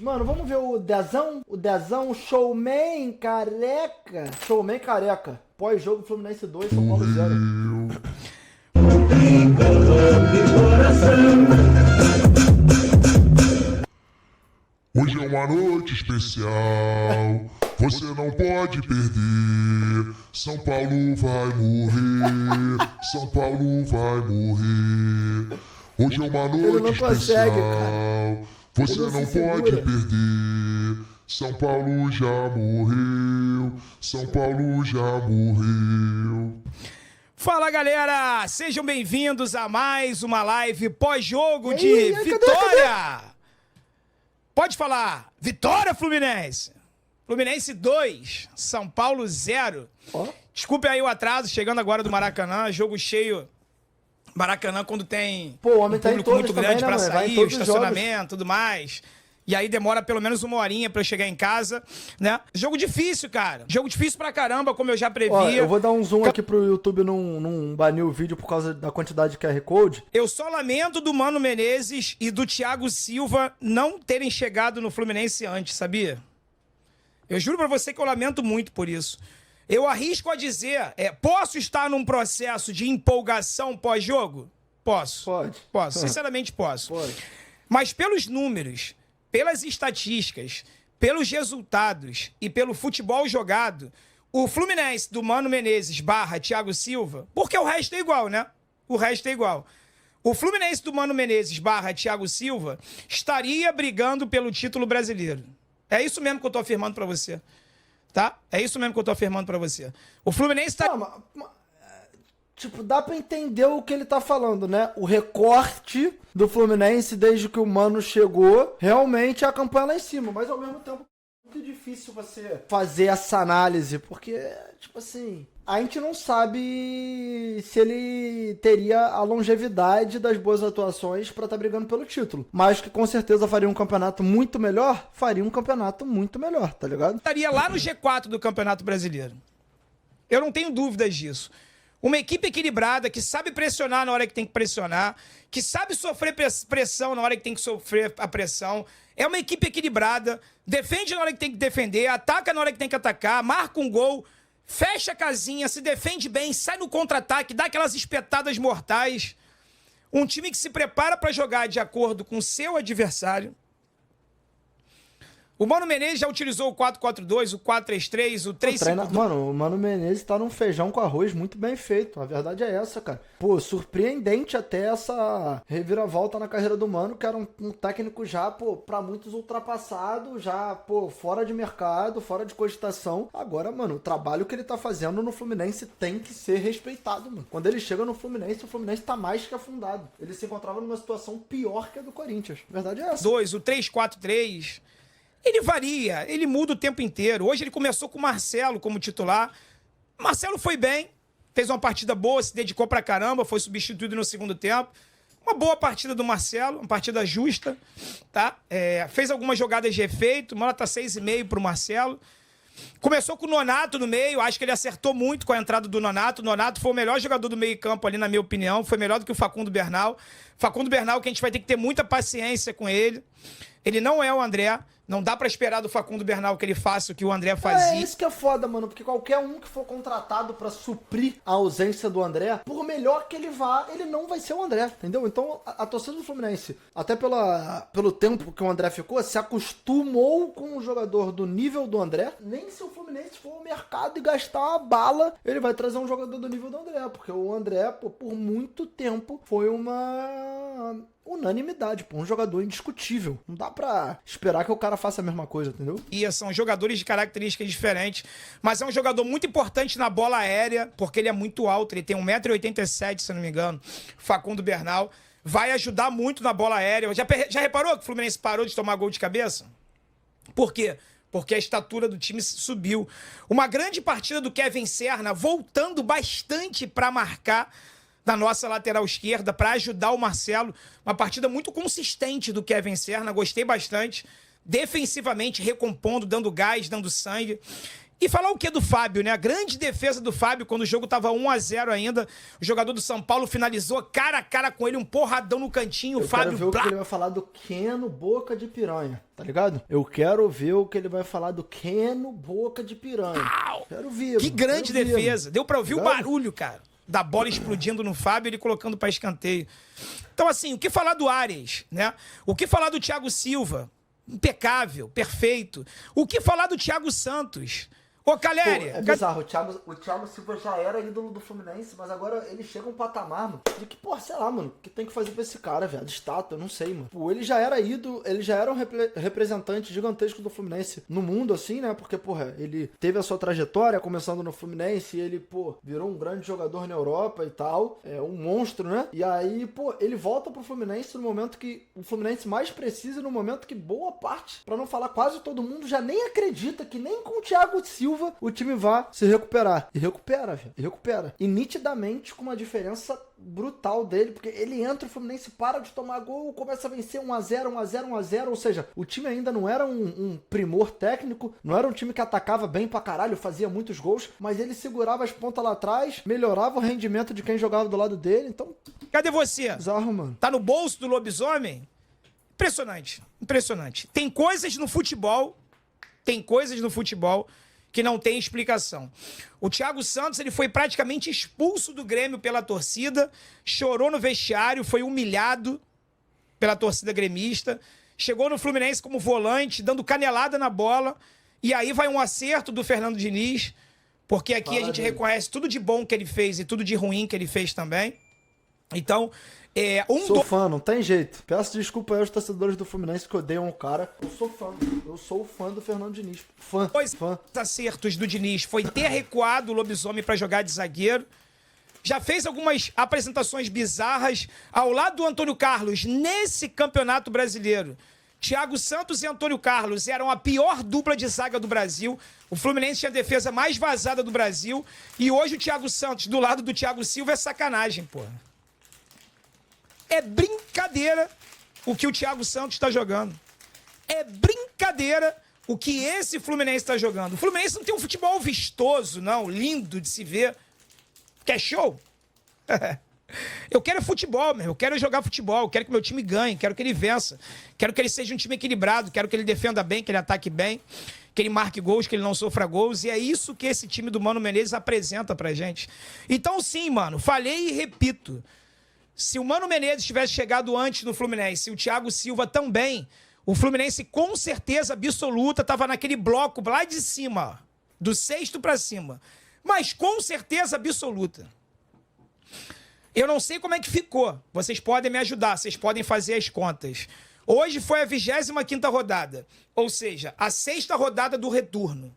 Mano, vamos ver o Dezão? O Dezão, showman careca. Showman careca. Pós-jogo Fluminense 2, São Paulo 0. Hoje é uma noite especial, você não pode perder. São Paulo vai morrer, São Paulo vai morrer. Hoje é uma noite especial, você não pode perder. São Paulo já morreu, São Paulo já morreu. Fala, galera, sejam bem-vindos a mais uma live pós-jogo de vitória. Pode falar, vitória Fluminense. Fluminense 2, São Paulo 0. Desculpe aí o atraso, chegando agora do Maracanã, jogo cheio. Maracanã quando tem o homem tá público muito grande, né, pra sair, o estacionamento, tudo mais. E aí demora pelo menos uma horinha pra eu chegar em casa, né? Jogo difícil, cara. Jogo difícil pra caramba, como eu já previa. Ó, eu vou dar um zoom aqui pro YouTube não banir o vídeo por causa da quantidade de QR Code. Eu só lamento do Mano Menezes e do Thiago Silva não terem chegado no Fluminense antes, sabia? Eu juro pra você que eu lamento muito por isso. Eu arrisco a dizer, posso estar num processo de empolgação pós-jogo? Posso. Posso, sinceramente posso. Pode. Mas pelos números, pelas estatísticas, pelos resultados e pelo futebol jogado, o Fluminense do Mano Menezes / Thiago Silva, porque o resto é igual, né? O resto é igual. O Fluminense do Mano Menezes / Thiago Silva estaria brigando pelo título brasileiro. É isso mesmo que eu tô afirmando pra você. Tá? É isso mesmo que eu tô afirmando pra você. O Fluminense tá... Tipo, dá pra entender o que ele tá falando, né? O recorte do Fluminense desde que o Mano chegou, realmente é a campanha lá em cima. Mas ao mesmo tempo, é muito difícil você fazer essa análise, porque, tipo assim, a gente não sabe se ele teria a longevidade das boas atuações pra estar brigando pelo título. Mas que com certeza faria um campeonato muito melhor, tá ligado? Estaria lá no G4 do Campeonato Brasileiro. Eu não tenho dúvidas disso. Uma equipe equilibrada, que sabe pressionar na hora que tem que pressionar, que sabe sofrer pressão na hora que tem que sofrer a pressão. É uma equipe equilibrada, defende na hora que tem que defender, ataca na hora que tem que atacar, marca um gol, fecha a casinha, se defende bem, sai no contra-ataque, dá aquelas espetadas mortais. Um time que se prepara para jogar de acordo com o seu adversário. O Mano Menezes já utilizou o 4-4-2, o 4-3-3, o 3-5-2. Mano, o Mano Menezes tá num feijão com arroz muito bem feito. A verdade é essa, cara. Pô, surpreendente até essa reviravolta na carreira do Mano, que era um técnico já, pô, pra muitos ultrapassado, já, pô, fora de mercado, fora de cogitação. Agora, mano, o trabalho que ele tá fazendo no Fluminense tem que ser respeitado, mano. Quando ele chega no Fluminense, o Fluminense tá mais que afundado. Ele se encontrava numa situação pior que a do Corinthians. A verdade é essa. O 3-4-3... Ele varia, ele muda o tempo inteiro. Hoje ele começou com o Marcelo como titular. O Marcelo foi bem, fez uma partida boa, se dedicou pra caramba, foi substituído no segundo tempo. Uma boa partida do Marcelo, uma partida justa, tá? Fez algumas jogadas de efeito, uma nota 6,5 pro Marcelo. Começou com o Nonato no meio, acho que ele acertou muito com a entrada do Nonato. O Nonato foi o melhor jogador do meio campo ali, na minha opinião. Foi melhor do que o Facundo Bernal. Facundo Bernal, que a gente vai ter que ter muita paciência com ele. Ele não é o André. Não dá pra esperar do Facundo Bernal que ele faça o que o André fazia. É isso que é foda, mano, porque qualquer um que for contratado pra suprir a ausência do André, por melhor que ele vá, ele não vai ser o André, entendeu? Então, a torcida do Fluminense, até pelo tempo que o André ficou, se acostumou com um jogador do nível do André. Nem se o Fluminense for ao mercado e gastar uma bala, ele vai trazer um jogador do nível do André, porque o André, pô, por muito tempo, foi uma unanimidade, pô, um jogador indiscutível. Não dá pra esperar que o cara faça a mesma coisa, entendeu? E são jogadores de características diferentes, mas é um jogador muito importante na bola aérea, porque ele é muito alto, ele tem 1,87 m, se não me engano, Facundo Bernal. Vai ajudar muito na bola aérea. Já reparou que o Fluminense parou de tomar gol de cabeça? Por quê? Porque a estatura do time subiu. Uma grande partida do Kevin Serna, voltando bastante para marcar na nossa lateral esquerda, para ajudar o Marcelo. Uma partida muito consistente do Kevin Serna, gostei bastante. Defensivamente, recompondo, dando gás, dando sangue. E falar o que do Fábio, né? A grande defesa do Fábio, quando o jogo tava 1-0 ainda, o jogador do São Paulo finalizou cara a cara com ele, um porradão no cantinho, o Fábio... Eu quero ver o que ele vai falar do Keno Boca de Piranha, tá ligado? Eu quero ver o que ele vai falar do Keno Boca de Piranha. Quero ver. Que grande defesa. Deu pra ouvir o Ligado? barulho, cara, da bola explodindo no Fábio e ele colocando pra escanteio. Então, assim, o que falar do Arias, né? O que falar do Thiago Silva? Impecável, perfeito. O que falar do Thiago Santos? Ô, Caleri... É bizarro, o Thiago Silva já era ídolo do Fluminense, mas agora ele chega a um patamar, mano, de que, porra, sei lá, mano, o que tem que fazer pra esse cara, velho, de estátua, eu não sei, mano. Pô, ele já era ídolo, ele já era um representante gigantesco do Fluminense no mundo, assim, né, porque, porra, ele teve a sua trajetória começando no Fluminense e ele, pô, virou um grande jogador na Europa e tal, um monstro, né, e aí, pô, ele volta pro Fluminense no momento que o Fluminense mais precisa, no momento que boa parte, pra não falar quase todo mundo, já nem acredita que nem com o Thiago Silva o time vai se recuperar. E recupera, velho. E recupera. E nitidamente com uma diferença brutal dele, porque ele entra, o Fluminense para de tomar gol, começa a vencer 1-0, 1-0, 1-0, ou seja, o time ainda não era um primor técnico, não era um time que atacava bem pra caralho, fazia muitos gols, mas ele segurava as pontas lá atrás, melhorava o rendimento de quem jogava do lado dele, então... Cadê você? Bizarro, mano. Tá no bolso do lobisomem? Impressionante, impressionante. Tem coisas no futebol que não tem explicação. O Thiago Santos, ele foi praticamente expulso do Grêmio pela torcida, chorou no vestiário, foi humilhado pela torcida gremista, chegou no Fluminense como volante, dando canelada na bola, e aí vai um acerto do Fernando Diniz, porque aqui a gente reconhece tudo de bom que ele fez e tudo de ruim que ele fez também. Então, Sou fã, não tem jeito. Peço desculpa aí aos torcedores do Fluminense que odeiam o cara. Eu sou fã do Fernando Diniz. Fã. Os acertos do Diniz foi ter recuado o Lobisomem para jogar de zagueiro. Já fez algumas apresentações bizarras ao lado do Antônio Carlos nesse Campeonato Brasileiro. Thiago Santos e Antônio Carlos eram a pior dupla de zaga do Brasil. O Fluminense tinha a defesa mais vazada do Brasil. E hoje o Thiago Santos do lado do Thiago Silva é sacanagem, porra. É brincadeira o que o Thiago Santos está jogando. É brincadeira o que esse Fluminense está jogando. O Fluminense não tem um futebol vistoso, não, lindo de se ver. Quer show? Eu quero futebol, meu. Eu quero jogar futebol. Eu quero que meu time ganhe. Quero que ele vença. Quero que ele seja um time equilibrado. Quero que ele defenda bem, que ele ataque bem, que ele marque gols, que ele não sofra gols. E é isso que esse time do Mano Menezes apresenta pra gente. Então, sim, mano, falei e repito. Se o Mano Menezes tivesse chegado antes no Fluminense e o Thiago Silva também, o Fluminense com certeza absoluta estava naquele bloco lá de cima, do sexto para cima. Mas com certeza absoluta. Eu não sei como é que ficou. Vocês podem me ajudar, vocês podem fazer as contas. Hoje foi a 25ª rodada, ou seja, a 6ª rodada do retorno.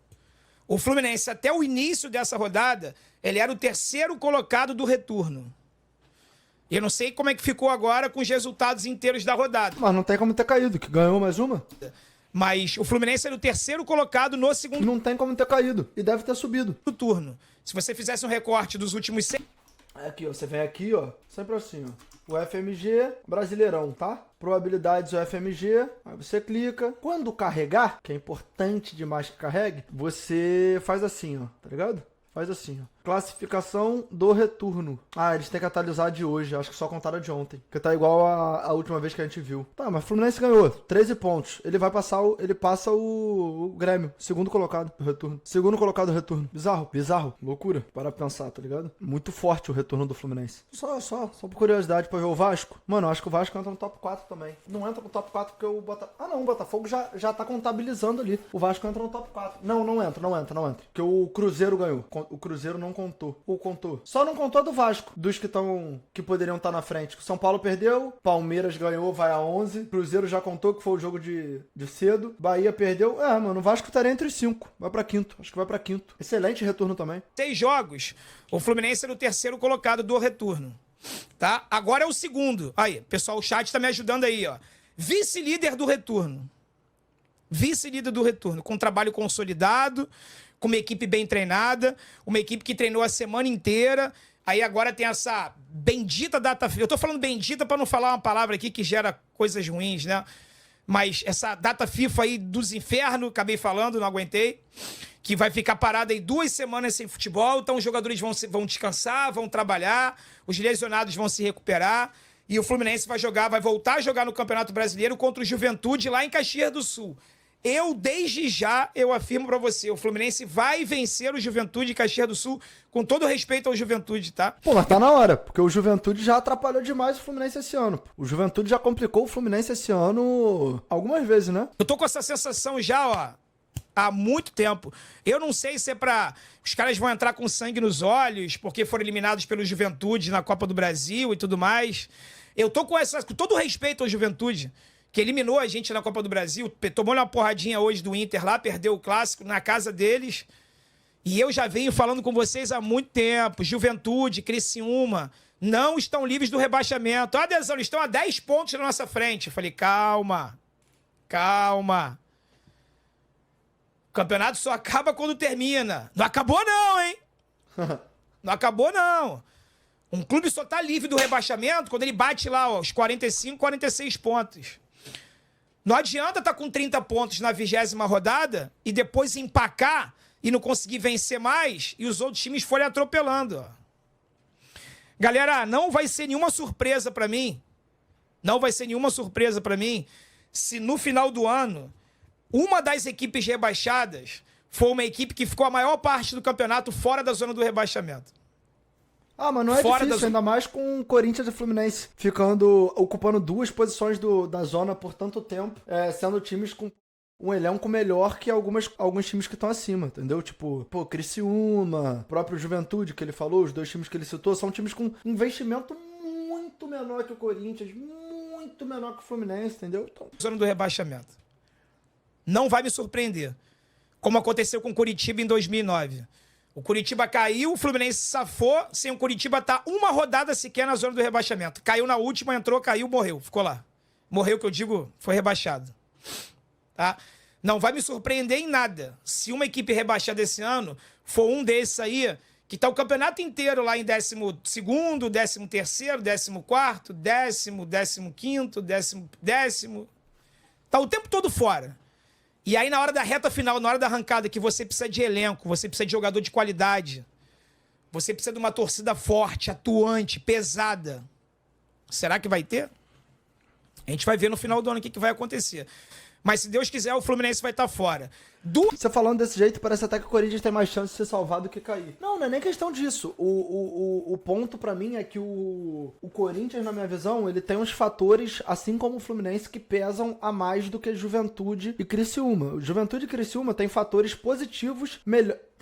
O Fluminense, até o início dessa rodada, ele era o 3º colocado do retorno. Eu não sei como é que ficou agora com os resultados inteiros da rodada. Mas não tem como ter caído, que ganhou mais uma. Mas o Fluminense era o 3º colocado no segundo Não tem como ter caído. E deve ter subido. turno. Se você fizesse um recorte dos últimos 6... Aqui, ó. Você vem aqui, ó. Sempre assim, ó. O FMG, Brasileirão, tá? Probabilidades do FMG. Aí você clica. Quando carregar, que é importante demais que carregue, você faz assim, ó. Tá ligado? Faz assim, ó. Classificação do retorno. Ah, eles têm que atualizar de hoje. Acho que só contaram de ontem. Porque tá igual a última vez que a gente viu. Tá, mas o Fluminense ganhou 13 pontos. Ele vai passar ele passa o Grêmio. Segundo colocado do retorno. Segundo colocado do retorno. Bizarro. Bizarro. Loucura. Para pensar, tá ligado? Muito forte o retorno do Fluminense. Só por curiosidade pra ver o Vasco. Mano, eu acho que o Vasco entra no top 4 também. Não entra no top 4 porque o Botafogo... Ah, não. O Botafogo já tá contabilizando ali. O Vasco entra no top 4. Não entra. Porque o Cruzeiro ganhou. O Cruzeiro não contou. Ou contou. Só não contou do Vasco. Dos que poderiam estar na frente. O São Paulo perdeu. Palmeiras ganhou, vai a 11. Cruzeiro já contou que foi o jogo de cedo. Bahia perdeu. Mano, o Vasco estaria entre os 5. Vai pra quinto. Acho que vai pra quinto. Excelente retorno também. 6 jogos. O Fluminense era o 3º colocado do retorno. Tá? Agora é o segundo. Aí, pessoal, o chat tá me ajudando aí, ó. Vice-líder do retorno. Vice-líder do retorno. Com trabalho consolidado, com uma equipe bem treinada, uma equipe que treinou a semana inteira. Aí agora tem essa bendita data FIFA. Eu tô falando bendita para não falar uma palavra aqui que gera coisas ruins, né? Mas essa data FIFA aí dos infernos, acabei falando, não aguentei. que vai ficar parado aí 2 semanas sem futebol, então os jogadores vão descansar, vão trabalhar, os lesionados vão se recuperar, e o Fluminense vai voltar a jogar no Campeonato Brasileiro contra o Juventude lá em Caxias do Sul. Desde já, eu afirmo pra você, o Fluminense vai vencer o Juventude de Caxias do Sul, com todo respeito ao Juventude, tá? Pô, mas tá na hora, porque o Juventude já atrapalhou demais o Fluminense esse ano. O Juventude já complicou o Fluminense esse ano algumas vezes, né? Eu tô com essa sensação já, ó, há muito tempo. Eu não sei se é pra... Os caras vão entrar com sangue nos olhos, porque foram eliminados pelo Juventude na Copa do Brasil e tudo mais. Eu tô com todo respeito ao Juventude, que eliminou a gente na Copa do Brasil, tomou uma porradinha hoje do Inter lá, perdeu o Clássico na casa deles. E eu já venho falando com vocês há muito tempo. Juventude, Criciúma, não estão livres do rebaixamento. Adesão, eles estão a 10 pontos na nossa frente. Eu falei, calma. O campeonato só acaba quando termina. Não acabou não, hein? Não acabou não. Um clube só tá livre do rebaixamento quando ele bate lá, ó, os 45, 46 pontos. Não adianta estar com 30 pontos na 20ª rodada e depois empacar e não conseguir vencer mais e os outros times forem atropelando. Ó. Galera, não vai ser nenhuma surpresa pra mim. Não vai ser nenhuma surpresa pra mim se no final do ano uma das equipes rebaixadas for uma equipe que ficou a maior parte do campeonato fora da zona do rebaixamento. Ah, mas não é difícil, ainda mais com o Corinthians e o Fluminense ocupando 2 posições da zona por tanto tempo, sendo times com um elenco melhor que alguns times que estão acima, entendeu? Tipo, pô, Criciúma, próprio Juventude, que ele falou, os 2 times que ele citou, são times com investimento muito menor que o Corinthians, muito menor que o Fluminense, entendeu? Então... Zona do rebaixamento. Não vai me surpreender. Como aconteceu com o Curitiba em 2009. O Curitiba caiu, o Fluminense safou, sem o Curitiba estar uma rodada sequer na zona do rebaixamento. Caiu na última, entrou, caiu, morreu. Ficou lá. Morreu, que eu digo, foi rebaixado. Tá? Não vai me surpreender em nada. Se uma equipe rebaixada esse ano for um desses aí, que tá o campeonato inteiro lá em 12º, 13º, 14º, 15º, 10º. Tá o tempo todo fora. E aí, na hora da reta final, na hora da arrancada, que você precisa de elenco, você precisa de jogador de qualidade, você precisa de uma torcida forte, atuante, pesada. Será que vai ter? A gente vai ver no final do ano o que vai acontecer. Mas, se Deus quiser, o Fluminense vai estar fora. Você falando desse jeito, parece até que o Corinthians tem mais chance de ser salvado do que cair. Não é nem questão disso. O ponto pra mim é que o Corinthians, na minha visão, ele tem uns fatores, assim como o Fluminense, que pesam a mais do que Juventude e Criciúma. O Juventude e Criciúma tem fatores positivos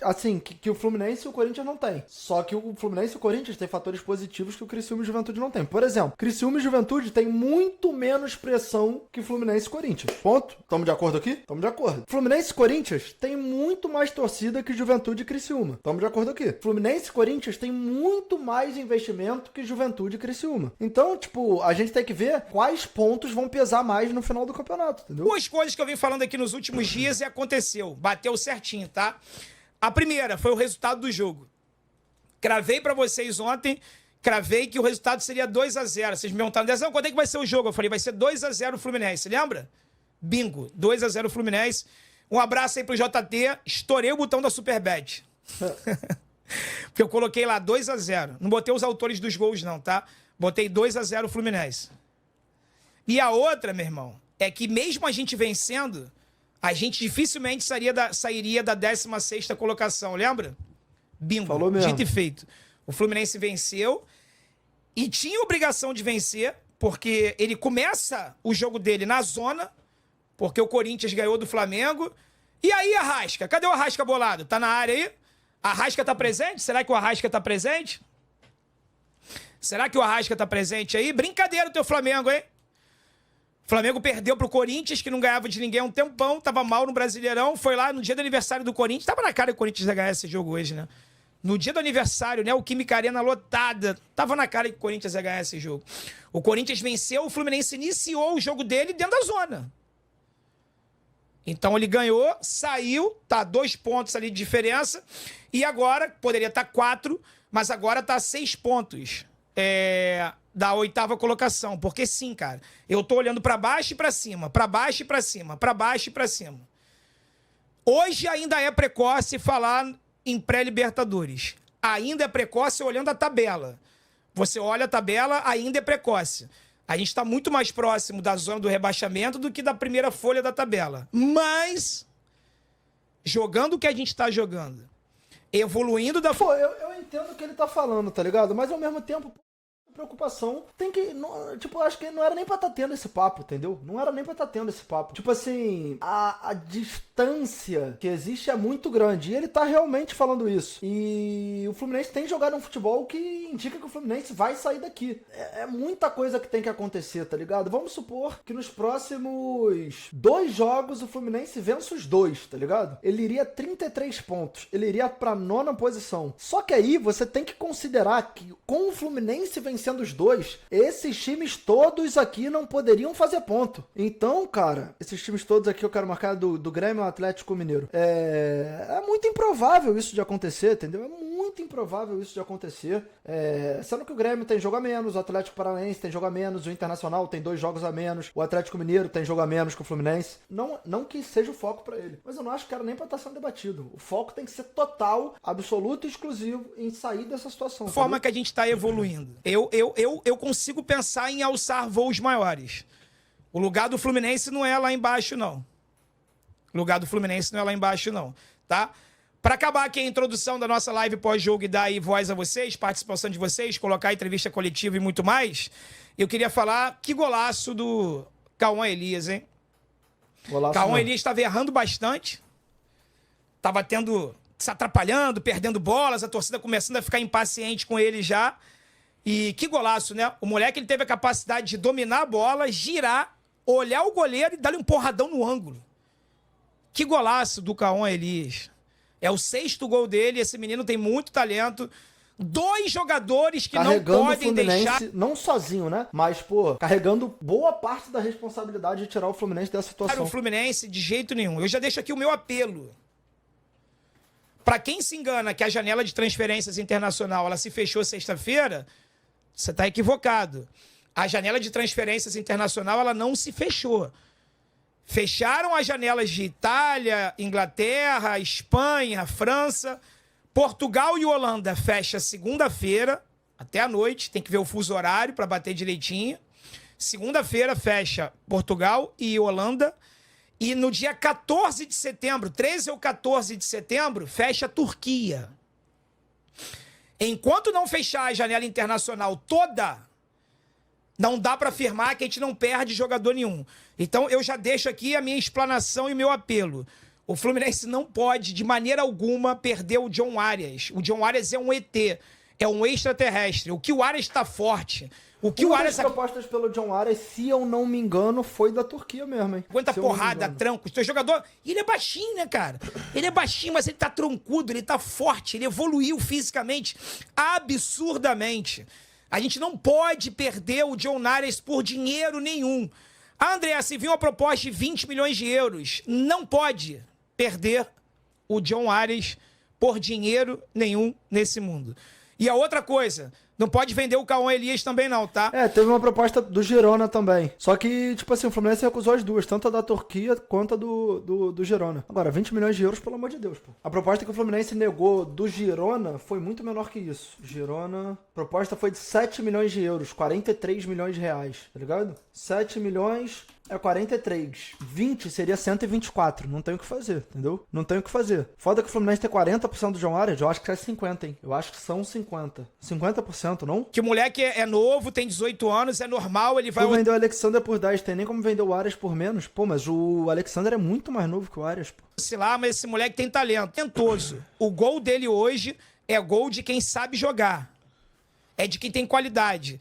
assim, que o Fluminense e o Corinthians não tem. Só que o Fluminense e o Corinthians têm fatores positivos que o Criciúma e o Juventude não tem. Por exemplo, Criciúma e Juventude têm muito menos pressão que Fluminense e Corinthians. Ponto? Tamo de acordo aqui? Tamo de acordo. Fluminense e Corinthians tem muito mais torcida que Juventude e Criciúma. Tamo de acordo aqui. Fluminense e Corinthians tem muito mais investimento que Juventude e Criciúma. Então, tipo, a gente tem que ver quais pontos vão pesar mais no final do campeonato, entendeu? 2 coisas que eu vim falando aqui nos últimos dias e aconteceu. Bateu certinho, tá? A primeira foi o resultado do jogo. Cravei pra vocês ontem, cravei que o resultado seria 2-0. Vocês me perguntaram, Dezão, quando é que vai ser o jogo? Eu falei, vai ser 2-0 Fluminense, lembra? Bingo, 2-0 Fluminense. Um abraço aí pro JT, estourei o botão da Superbet. Porque eu coloquei lá 2-0. Não botei os autores dos gols não, tá? Botei 2-0 Fluminense. E a outra, meu irmão, é que mesmo a gente vencendo, a gente dificilmente sairia da 16ª colocação, lembra? Bingo, falou mesmo. Dito e feito. O Fluminense venceu e tinha obrigação de vencer, porque ele começa o jogo dele na zona, porque o Corinthians ganhou do Flamengo. E aí, Arrasca? Cadê o Arrasca bolado? Tá na área aí? Arrasca tá presente? Será que o Arrasca tá presente? Será que o Arrasca tá presente aí? Brincadeira o teu Flamengo, hein? O Flamengo perdeu pro Corinthians, que não ganhava de ninguém há um tempão, tava mal no Brasileirão, foi lá no dia do aniversário do Corinthians, tava na cara que o Corinthians ia ganhar esse jogo hoje, né? No dia do aniversário, né, o Química Arena lotada, tava na cara que o Corinthians ia ganhar esse jogo. O Corinthians venceu, o Fluminense iniciou o jogo dele dentro da zona. Então ele ganhou, saiu, tá 2 pontos ali de diferença, e agora, poderia estar 4, mas agora tá 6 pontos. Da 8ª colocação, porque sim, cara, eu tô olhando pra baixo e pra cima, pra baixo e pra cima, pra baixo e pra cima. Hoje ainda é precoce falar em pré-Libertadores. Ainda é precoce olhando a tabela. Você olha a tabela, ainda é precoce. A gente está muito mais próximo da zona do rebaixamento do que da primeira folha da tabela. Mas, jogando o que a gente está jogando, evoluindo da... Pô, eu entendo o que ele tá falando, tá ligado? Mas ao mesmo tempo... preocupação, tem que, tipo, acho que não era nem pra estar tendo esse papo, entendeu? Não era nem pra estar tendo esse papo. Tipo assim, a distância que existe é muito grande, e ele tá realmente falando isso. E o Fluminense tem jogado um futebol que indica que o Fluminense vai sair daqui. É muita coisa que tem que acontecer, tá ligado? Vamos supor que nos próximos 2 jogos o Fluminense vence os 2, tá ligado? Ele iria 33 pontos, ele iria pra 9ª posição. Só que aí você tem que considerar que com o Fluminense vencendo os 2, esses times todos aqui não poderiam fazer ponto. Então, cara, esses times todos aqui eu quero marcar do Grêmio ao Atlético Mineiro. É muito improvável isso de acontecer, entendeu? É muito improvável isso de acontecer. Sendo que o Grêmio tem jogo a menos, o Atlético Paranaense tem jogo a menos, o Internacional tem 2 jogos a menos, o Atlético Mineiro tem jogo a menos que o Fluminense. Não que seja o foco pra ele, mas eu não acho que era nem pra estar sendo debatido. O foco tem que ser total, absoluto e exclusivo em sair dessa situação. Forma que a gente tá evoluindo. Eu consigo pensar em alçar voos maiores. O lugar do Fluminense não é lá embaixo, não. O lugar do Fluminense não é lá embaixo, não. Tá? Para acabar aqui a introdução da nossa live pós-jogo e dar aí voz a vocês, participação de vocês, colocar entrevista coletiva e muito mais, eu queria falar que golaço do Cauã Elias, hein? Cauã Elias estava errando bastante. Estava se atrapalhando, perdendo bolas, a torcida começando a ficar impaciente com ele já. E que golaço, né? O moleque ele teve a capacidade de dominar a bola, girar, olhar o goleiro e dar-lhe um porradão no ângulo. Que golaço do Cauã Elias. É o 6º gol dele, esse menino tem muito talento. 2 jogadores que carregando não podem o Fluminense, deixar... não sozinho, né? Mas, pô, carregando boa parte da responsabilidade de tirar o Fluminense dessa situação. Cara, o Fluminense, de jeito nenhum. Eu já deixo aqui o meu apelo. Para quem se engana que a janela de transferências internacional ela se fechou sexta-feira... Você está equivocado. A janela de transferências internacional ela não se fechou. Fecharam as janelas de Itália, Inglaterra, Espanha, França. Portugal e Holanda fecha segunda-feira, até a noite. Tem que ver o fuso horário para bater direitinho. Segunda-feira fecha Portugal e Holanda. E no dia 14 de setembro, 13 ou 14 de setembro, fecha a Turquia. Enquanto não fechar a janela internacional toda, não dá para afirmar que a gente não perde jogador nenhum. Então eu já deixo aqui a minha explanação e o meu apelo. O Fluminense não pode, de maneira alguma, perder o John Arias. O John Arias é um ET, é um extraterrestre. O que o Arias está forte. Uma das propostas pelo John Arias, se eu não me engano, foi da Turquia mesmo, hein? Aguenta porrada, tranco. O seu jogador, ele é baixinho, né, cara? Ele é baixinho, mas ele tá troncudo, ele tá forte, ele evoluiu fisicamente absurdamente. A gente não pode perder o John Arias por dinheiro nenhum. André, se vir uma proposta de 20 milhões de euros, não pode perder o John Arias por dinheiro nenhum nesse mundo. E a outra coisa... Não pode vender o Cauã Elias também não, tá? Teve uma proposta do Girona também. Só que, tipo assim, o Fluminense recusou as duas. Tanto a da Turquia quanto a do Girona. Agora, 20 milhões de euros, pelo amor de Deus, pô. A proposta que o Fluminense negou do Girona foi muito menor que isso. Girona... A proposta foi de 7 milhões de euros. 43 milhões de reais, tá ligado? 7 milhões... É 43. 20 seria 124. Não tem o que fazer, entendeu? Não tem o que fazer. Foda que o Fluminense tem 40% do John Arias. Eu acho que é 50, hein? Eu acho que são 50. 50%, não? Que o moleque é novo, tem 18 anos, é normal, ele vai... Tu vendeu o Alexander por 10, tem nem como vender o Arias por menos. Pô, mas o Alexander é muito mais novo que o Arias, pô. Sei lá, mas esse moleque tem talento. Talentoso. O gol dele hoje é gol de quem sabe jogar. É de quem tem qualidade.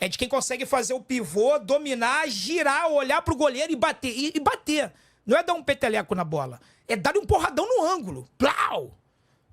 É de quem consegue fazer o pivô, dominar, girar, olhar pro goleiro e bater. E bater. Não é dar um peteleco na bola. É dar um porradão no ângulo. Plau!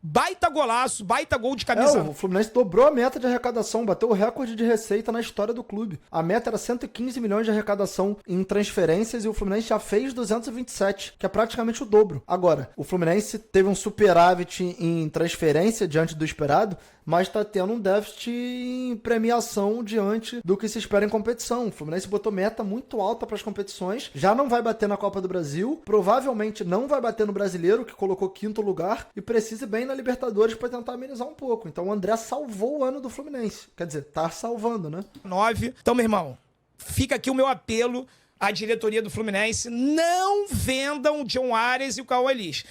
Baita golaço, baita gol de camisa. O Fluminense dobrou a meta de arrecadação, bateu o recorde de receita na história do clube. A meta era 115 milhões de arrecadação em transferências e o Fluminense já fez 227, que é praticamente o dobro. Agora, o Fluminense teve um superávit em transferência diante do esperado mas tá tendo um déficit em premiação diante do que se espera em competição. O Fluminense botou meta muito alta para as competições, já não vai bater na Copa do Brasil, provavelmente não vai bater no Brasileiro, que colocou 5º lugar, e precisa ir bem na Libertadores para tentar amenizar um pouco. Então o André salvou o ano do Fluminense. Quer dizer, tá salvando, né? 9. Então, meu irmão, fica aqui o meu apelo à diretoria do Fluminense: não vendam o John Arias e o Cauã Elis.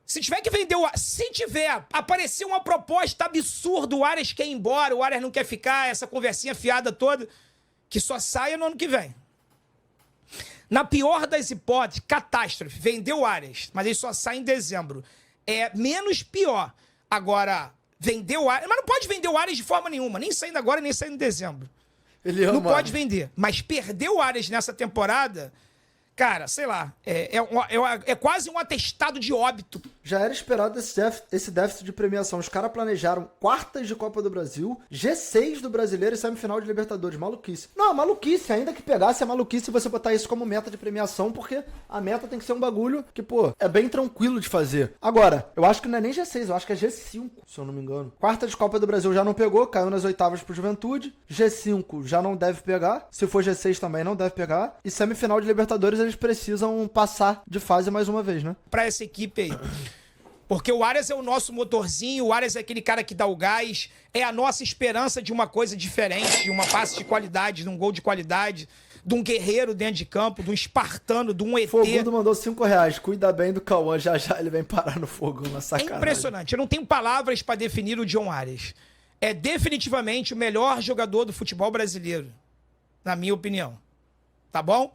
Se tiver que vender se tiver, aparecer uma proposta absurda, o Arias quer ir embora, o Arias não quer ficar, essa conversinha fiada toda, que só saia no ano que vem. Na pior das hipóteses, catástrofe, vendeu o Arias, mas ele só sai em dezembro. É menos pior. Agora, vendeu o Arias, mas não pode vender o Arias de forma nenhuma, nem saindo agora, nem saindo em dezembro. Ele ama. Não pode vender. Mas perder o Arias nessa temporada, cara, sei lá, é quase um atestado de óbito. Já era esperado esse déficit de premiação. Os caras planejaram quartas de Copa do Brasil, G6 do Brasileiro e semifinal de Libertadores. Maluquice. Não, maluquice. Ainda que pegasse, é maluquice você botar isso como meta de premiação, porque a meta tem que ser um bagulho que, pô, é bem tranquilo de fazer. Agora, eu acho que não é nem G6, eu acho que é G5, se eu não me engano. Quarta de Copa do Brasil já não pegou, caiu nas oitavas pro Juventude. G5 já não deve pegar. Se for G6 também não deve pegar. E semifinal de Libertadores eles precisam passar de fase mais uma vez, né? Pra essa equipe aí. Porque o Arias é o nosso motorzinho, o Arias é aquele cara que dá o gás, é a nossa esperança de uma coisa diferente, de uma passe de qualidade, de um gol de qualidade, de um guerreiro dentro de campo, de um espartano, de um ET. Fogundo mandou R$5. Cuida bem do Cauã, já ele vem parar no fogão, na sacanagem. É impressionante, eu não tenho palavras pra definir o John Arias. É definitivamente o melhor jogador do futebol brasileiro, na minha opinião. Tá bom?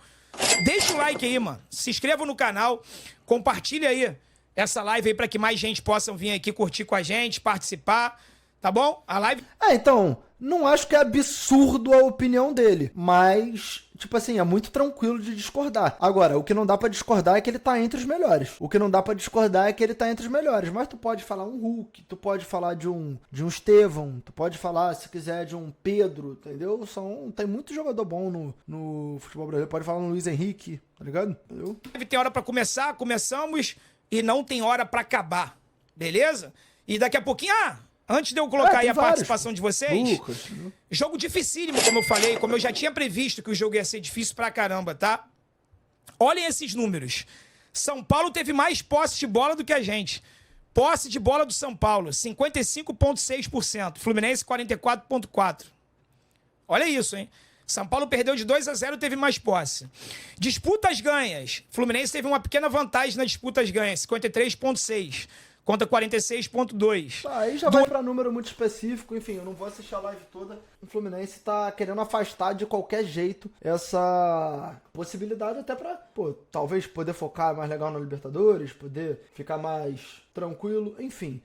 Deixa o like aí, mano. Se inscreva no canal, compartilha aí essa live aí pra que mais gente possa vir aqui curtir com a gente, participar, tá bom? A live... Então, não acho que é absurdo a opinião dele, mas, tipo assim, é muito tranquilo de discordar. Agora, o que não dá pra discordar é que ele tá entre os melhores. O que não dá pra discordar é que ele tá entre os melhores. Mas tu pode falar um Hulk, tu pode falar de um Estevão, tu pode falar, se quiser, de um Pedro, entendeu? Tem muito jogador bom no futebol brasileiro. Pode falar no Luiz Henrique, tá ligado? Entendeu? Tem hora pra começar, começamos, e não tem hora pra acabar, beleza? E daqui a pouquinho, antes de eu colocar aí a participação de vocês, jogo dificílimo, como eu falei, como eu já tinha previsto que o jogo ia ser difícil pra caramba, tá? Olhem esses números. São Paulo teve mais posse de bola do que a gente. Posse de bola do São Paulo, 55,6%. Fluminense, 44,4%. Olha isso, hein? São Paulo perdeu de 2-0, teve mais posse. Disputas ganhas. Fluminense teve uma pequena vantagem nas disputas ganhas, 53,6%. Contra 46,2. Aí já vai pra número muito específico. Enfim, eu não vou assistir a live toda. O Fluminense tá querendo afastar de qualquer jeito essa possibilidade até pra, talvez poder focar mais legal na Libertadores, poder ficar mais tranquilo. Enfim,